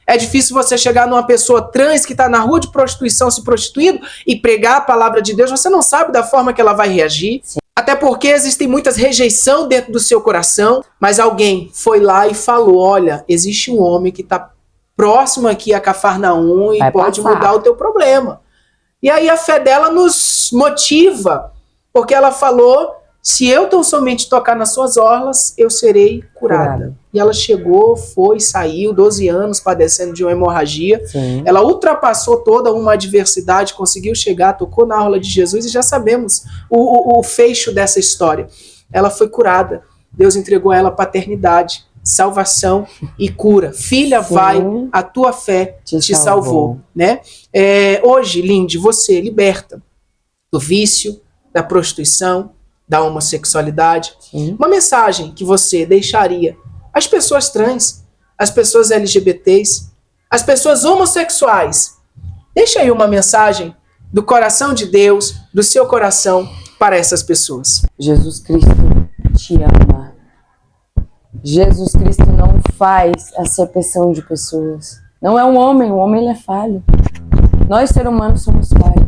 É difícil você chegar numa pessoa trans que está na rua de prostituição se prostituindo e pregar a palavra de Deus. Você não sabe da forma que ela vai reagir. Sim. Até porque existem muitas rejeição dentro do seu coração. Mas alguém foi lá e falou, olha, existe um homem que está próximo aqui a Cafarnaum e pode mudar o teu problema. E aí a fé dela nos motiva, porque ela falou, se eu tão somente tocar nas suas orlas, eu serei curada. E ela chegou, foi, saiu, 12 anos padecendo de uma hemorragia. Sim. Ela ultrapassou toda uma adversidade, conseguiu chegar, tocou na orla de Jesus e já sabemos o fecho dessa história. Ela foi curada, Deus entregou a ela a paternidade, salvação e cura. Filha, sim, vai, a tua fé te salvou. Né? Hoje, Lindy, você liberta do vício, da prostituição, da homossexualidade. Sim. Uma mensagem que você deixaria às pessoas trans, às pessoas LGBTs, às pessoas homossexuais. Deixa aí uma mensagem do coração de Deus, do seu coração, para essas pessoas. Jesus Cristo te ama. Jesus Cristo não faz acepção de pessoas. Não é um homem, o homem ele é falho. Nós, seres humanos, somos falhos.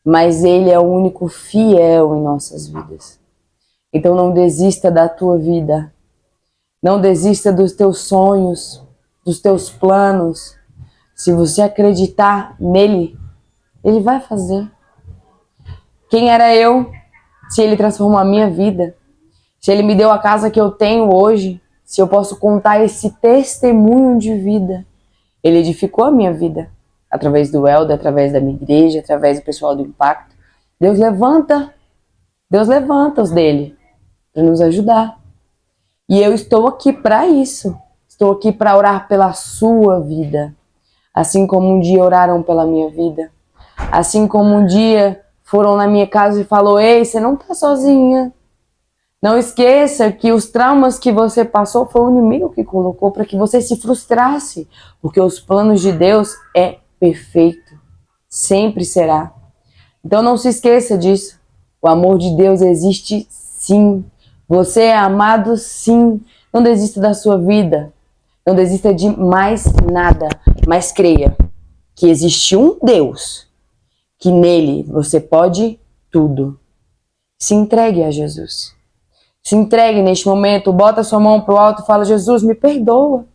Mas ele é o único fiel em nossas vidas. Então não desista da tua vida. Não desista dos teus sonhos, dos teus planos. Se você acreditar nele, ele vai fazer. Quem era eu se ele transformou a minha vida? Se ele me deu a casa que eu tenho hoje, se eu posso contar esse testemunho de vida, ele edificou a minha vida, através do Helder, através da minha igreja, através do pessoal do Impacto. Deus levanta os dele, para nos ajudar. E eu estou aqui para isso, estou aqui para orar pela sua vida, assim como um dia oraram pela minha vida, assim como um dia foram na minha casa e falou, ei, você não tá sozinha. Não esqueça que os traumas que você passou foi o inimigo que colocou para que você se frustrasse, porque os planos de Deus é perfeito, sempre será. Então não se esqueça disso. O amor de Deus existe sim. Você é amado sim. Não desista da sua vida. Não desista de mais nada. mas creia que existe um Deus, que nele você pode tudo. Se entregue a Jesus. Se entregue neste momento, bota sua mão pro alto e fala: Jesus, me perdoa.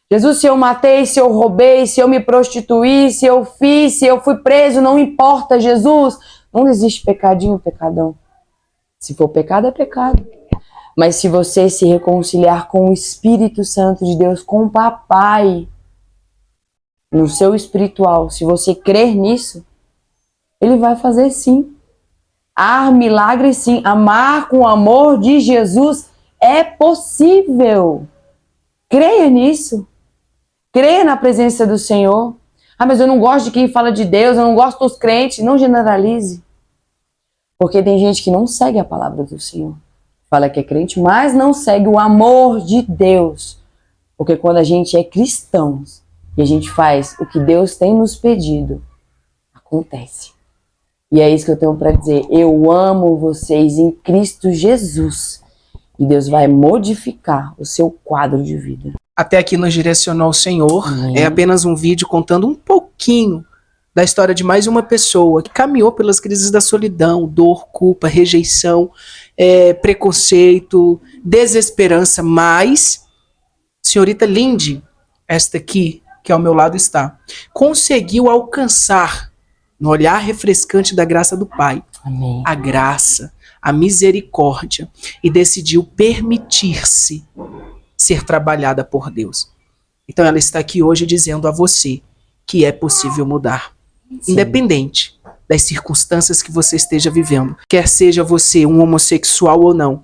Jesus, se eu matei, se eu roubei, se eu me prostituí, se eu fiz, se eu fui preso, não importa, Jesus. Não existe pecadinho, pecadão. Se for pecado, é pecado. Mas se você se reconciliar com o Espírito Santo de Deus, com o Papai, no seu espiritual, se você crer nisso, Ele vai fazer sim. Há milagre sim. Amar com o amor de Jesus é possível. Creia nisso. Creia na presença do Senhor. Ah, mas eu não gosto de quem fala de Deus, eu não gosto dos crentes. Não generalize. Porque tem gente que não segue a palavra do Senhor. Fala que é crente, mas não segue o amor de Deus. Porque quando a gente é cristão e a gente faz o que Deus tem nos pedido, acontece. E é isso que eu tenho para dizer. Eu amo vocês em Cristo Jesus. E Deus vai modificar o seu quadro de vida. Até aqui nos direcionou o Senhor. Amém. É apenas um vídeo contando um pouquinho da história de mais uma pessoa que caminhou pelas crises da solidão, dor, culpa, rejeição, preconceito, desesperança. Mas, senhorita Lindy, esta aqui, que ao meu lado está, conseguiu alcançar, no olhar refrescante da graça do Pai, Amém. a graça, a misericórdia, e decidiu permitir-se ser trabalhada por Deus. Então ela está aqui hoje dizendo a você que é possível mudar. Sim. Independente das circunstâncias que você esteja vivendo, quer seja você um homossexual ou não,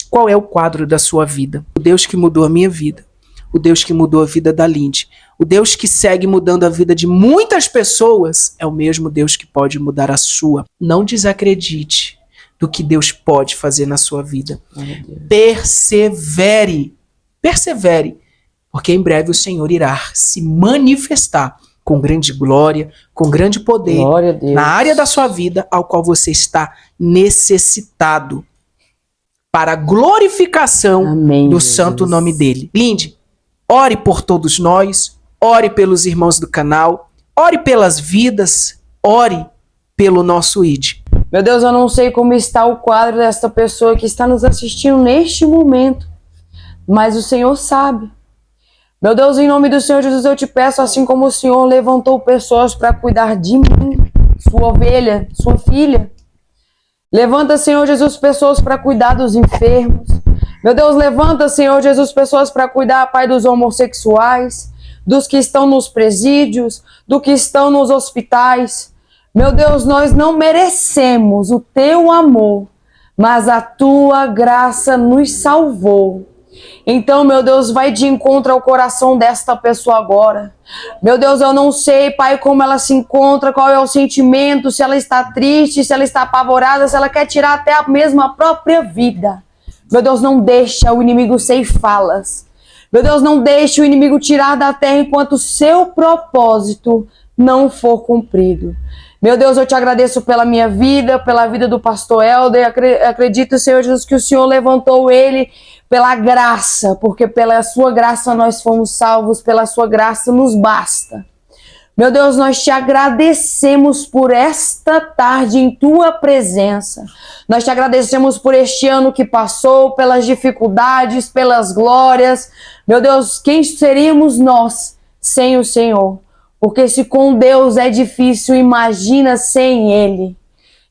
qual é o quadro da sua vida? O Deus que mudou a minha vida, o Deus que mudou a vida da Lindy, o Deus que segue mudando a vida de muitas pessoas, é o mesmo Deus que pode mudar a sua. Não desacredite do que Deus pode fazer na sua vida. Persevere, persevere, porque em breve o Senhor irá se manifestar com grande glória, com grande poder, Glória a Deus. na área da sua vida ao qual você está necessitado, para a glorificação Amém, do Jesus. santo nome dele. Lindy, ore por todos nós, ore pelos irmãos do canal, ore pelas vidas, ore pelo nosso ID. Meu Deus, eu não sei como está o quadro desta pessoa que está nos assistindo neste momento, mas o Senhor sabe. Meu Deus, em nome do Senhor Jesus, eu te peço, assim como o Senhor levantou pessoas para cuidar de mim, sua ovelha, sua filha. Levanta, Senhor Jesus, pessoas para cuidar dos enfermos. Meu Deus, levanta, Senhor Jesus, pessoas para cuidar, Pai, dos homossexuais, dos que estão nos presídios, do que estão nos hospitais. Meu Deus, nós não merecemos o teu amor, mas a tua graça nos salvou. Então, meu Deus, vai de encontro ao coração desta pessoa agora. Meu Deus, eu não sei, Pai, como ela se encontra, qual é o sentimento, se ela está triste, se ela está apavorada, se ela quer tirar até a mesma própria vida. Meu Deus, não deixa o inimigo ceifá-las. Meu Deus, não deixe o inimigo tirar da terra enquanto o seu propósito não for cumprido. Meu Deus, eu te agradeço pela minha vida, pela vida do pastor Helder. Acredito, Senhor Jesus, que o Senhor levantou ele pela graça, porque pela sua graça nós fomos salvos, pela sua graça nos basta. Meu Deus, nós te agradecemos por esta tarde em tua presença. Nós te agradecemos por este ano que passou, pelas dificuldades, pelas glórias. Meu Deus, quem seríamos nós sem o Senhor? Porque se com Deus é difícil, imagina sem Ele.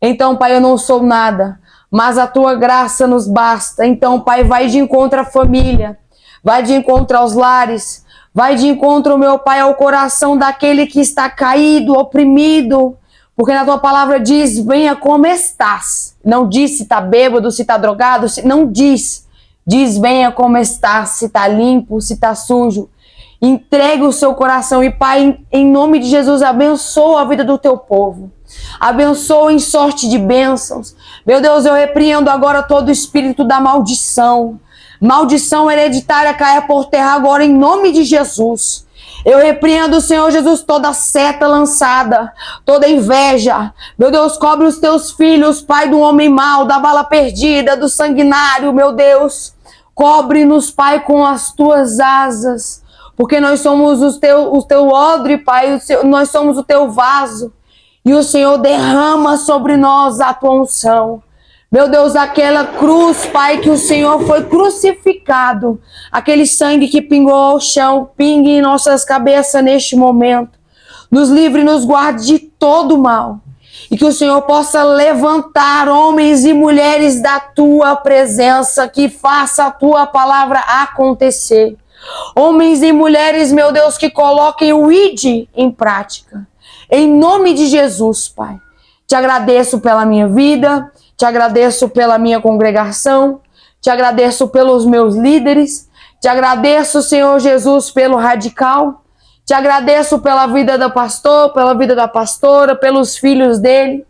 Então, Pai, eu não sou nada, mas a tua graça nos basta. Então, Pai, vai de encontro à família, vai de encontro aos lares, vai de encontro, meu Pai, ao coração daquele que está caído, oprimido. Porque na tua palavra diz, venha como estás. Não diz se está bêbado, se está drogado, não diz. Diz, venha como estás, se está limpo, se está sujo. Entregue o seu coração e, Pai, em nome de Jesus, abençoa a vida do teu povo. Abençoa em sorte de bênçãos. Meu Deus, eu repreendo agora todo o espírito da maldição. Maldição hereditária caia por terra agora em nome de Jesus. Eu repreendo, Senhor Jesus, toda seta lançada, toda inveja. Meu Deus, cobre os teus filhos, Pai, do homem mau, da bala perdida, do sanguinário, meu Deus. Cobre-nos, Pai, com as tuas asas. porque nós somos o teu odre, Pai, nós somos o teu vaso, e o Senhor derrama sobre nós a tua unção. Meu Deus, aquela cruz, Pai, que o Senhor foi crucificado, aquele sangue que pingou ao chão, pingue em nossas cabeças neste momento. Nos livre e nos guarde de todo mal. E que o Senhor possa levantar homens e mulheres da tua presença, que faça a tua palavra acontecer. Homens e mulheres, meu Deus, que coloquem o ID em prática. Em nome de Jesus, Pai. Te agradeço pela minha vida. Te agradeço pela minha congregação, te agradeço pelos meus líderes, te agradeço, Senhor Jesus, pelo Radical, te agradeço pela vida do pastor, pela vida da pastora, pelos filhos dele.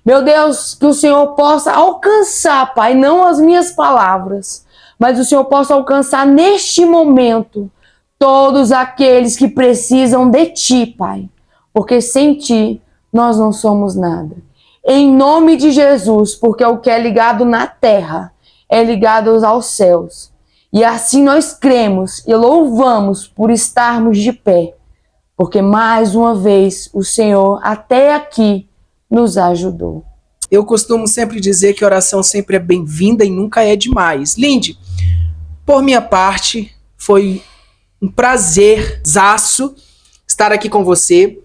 Meu Deus, que o Senhor possa alcançar, Pai, não as minhas palavras, mas o Senhor possa alcançar neste momento todos aqueles que precisam de Ti, Pai, porque sem Ti nós não somos nada. Em nome de Jesus, porque o que é ligado na terra é ligado aos céus. E assim nós cremos e louvamos por estarmos de pé, porque mais uma vez o Senhor até aqui nos ajudou. Eu costumo sempre dizer que oração sempre é bem-vinda e nunca é demais. Lindy, por minha parte, foi um prazerzaço estar aqui com você,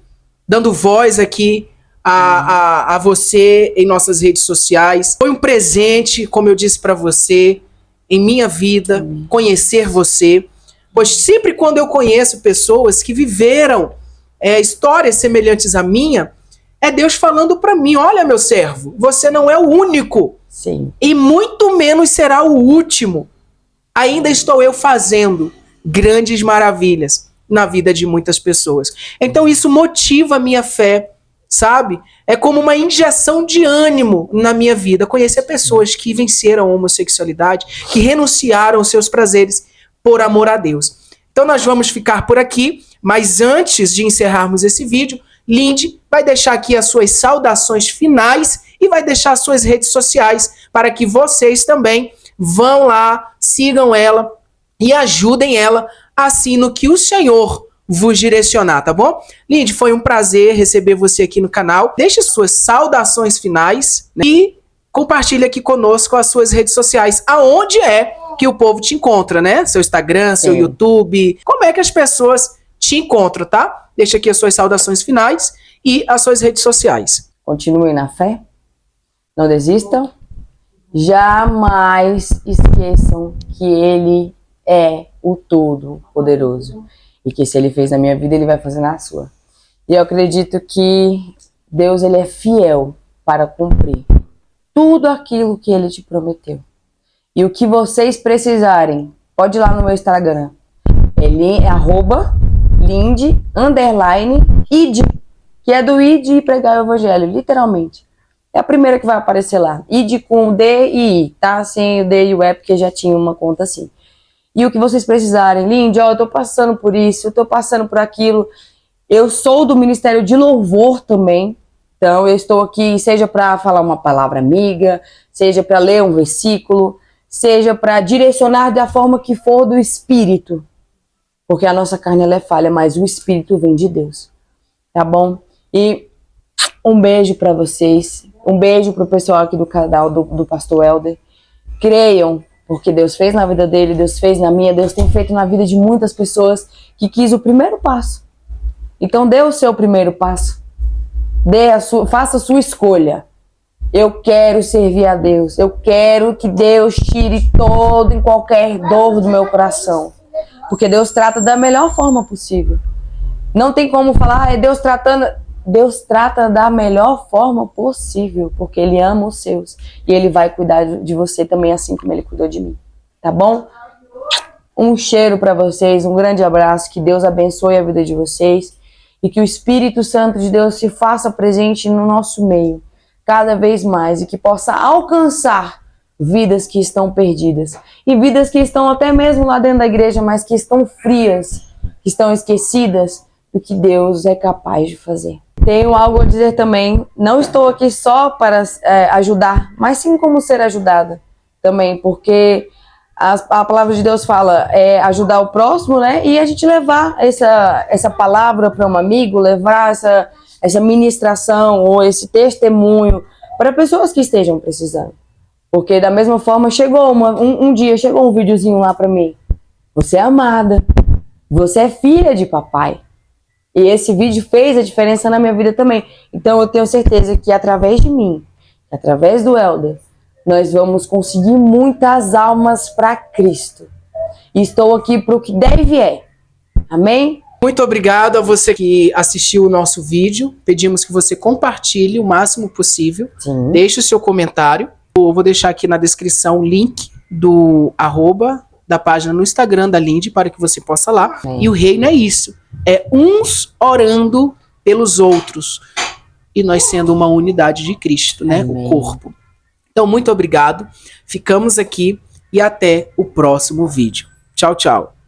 dando voz aqui a você em nossas redes sociais. Foi um presente, como eu disse para você, em minha vida, conhecer você. Pois sempre quando eu conheço pessoas que viveram histórias semelhantes à minha, é Deus falando para mim: olha, meu servo, você não é o único. Sim. E muito menos será o último. Ainda estou eu fazendo grandes maravilhas na vida de muitas pessoas. Então isso motiva a minha fé, sabe? É como uma injeção de ânimo na minha vida. Conhecer pessoas que venceram a homossexualidade, que renunciaram aos seus prazeres por amor a Deus. Então nós vamos ficar por aqui, mas antes de encerrarmos esse vídeo, Lindy vai deixar aqui as suas saudações finais e vai deixar as suas redes sociais para que vocês também vão lá, sigam ela e ajudem ela assim no que o Senhor vos direcionar, tá bom? Lindy, foi um prazer receber você aqui no canal. Deixe suas saudações finais, né? E compartilhe aqui conosco as suas redes sociais, aonde é que o povo te encontra, né? Seu Instagram, seu YouTube, como é que as pessoas te encontram, tá? Deixa aqui as suas saudações finais e as suas redes sociais. Continuem na fé, não desistam, jamais esqueçam que Ele é o Todo-Poderoso. E que se Ele fez na minha vida, Ele vai fazer na sua. E eu acredito que Deus, Ele é fiel para cumprir tudo aquilo que Ele te prometeu. E o que vocês precisarem, pode ir lá no meu Instagram. Ele é @Lindy_id, que é do id e pregar o evangelho, literalmente. É a primeira que vai aparecer lá. Id com D e I, tá? Sem o D e o E, porque já tinha uma conta assim. E o que vocês precisarem, Lindy, eu tô passando por isso, eu tô passando por aquilo. Eu sou do Ministério de Louvor também. Então eu estou aqui, seja para falar uma palavra amiga, seja para ler um versículo, seja para direcionar da forma que for do Espírito. Porque a nossa carne ela é falha, mas o Espírito vem de Deus. Tá bom? E um beijo para vocês. Um beijo pro pessoal aqui do canal do Pastor Helder. Creiam, porque Deus fez na vida dele, Deus fez na minha, Deus tem feito na vida de muitas pessoas que quis o primeiro passo. Então dê o seu primeiro passo. Faça a sua escolha. Eu quero servir a Deus. Eu quero que Deus tire todo e qualquer dor do meu coração. Porque Deus trata da melhor forma possível. Não tem como falar, é Deus tratando. Deus trata da melhor forma possível, porque Ele ama os seus. E Ele vai cuidar de você também, assim como Ele cuidou de mim. Tá bom? Um cheiro para vocês, um grande abraço. Que Deus abençoe a vida de vocês. E que o Espírito Santo de Deus se faça presente no nosso meio, cada vez mais. E que possa alcançar vidas que estão perdidas. E vidas que estão até mesmo lá dentro da igreja, mas que estão frias, que estão esquecidas do que Deus é capaz de fazer. Tenho algo a dizer também. Não estou aqui só para ajudar, mas sim como ser ajudada também, porque A palavra de Deus fala ajudar o próximo, né? E a gente levar essa palavra para um amigo, levar essa ministração ou esse testemunho para pessoas que estejam precisando. Porque da mesma forma, chegou um dia chegou um videozinho lá para mim. Você é amada. Você é filha de papai. E esse vídeo fez a diferença na minha vida também. Então eu tenho certeza que através de mim, através do Helder, nós vamos conseguir muitas almas para Cristo. E estou aqui para o que deve Amém? Muito obrigado a você que assistiu o nosso vídeo. Pedimos que você compartilhe o máximo possível. Sim. Deixe o seu comentário. Eu vou deixar aqui na descrição o link do @ da página no Instagram da Lindy para que você possa lá. Sim. E o reino é isso. É uns orando pelos outros. E nós sendo uma unidade de Cristo, né? Amém. O corpo. Então, muito obrigado. Ficamos aqui e até o próximo vídeo. Tchau, tchau.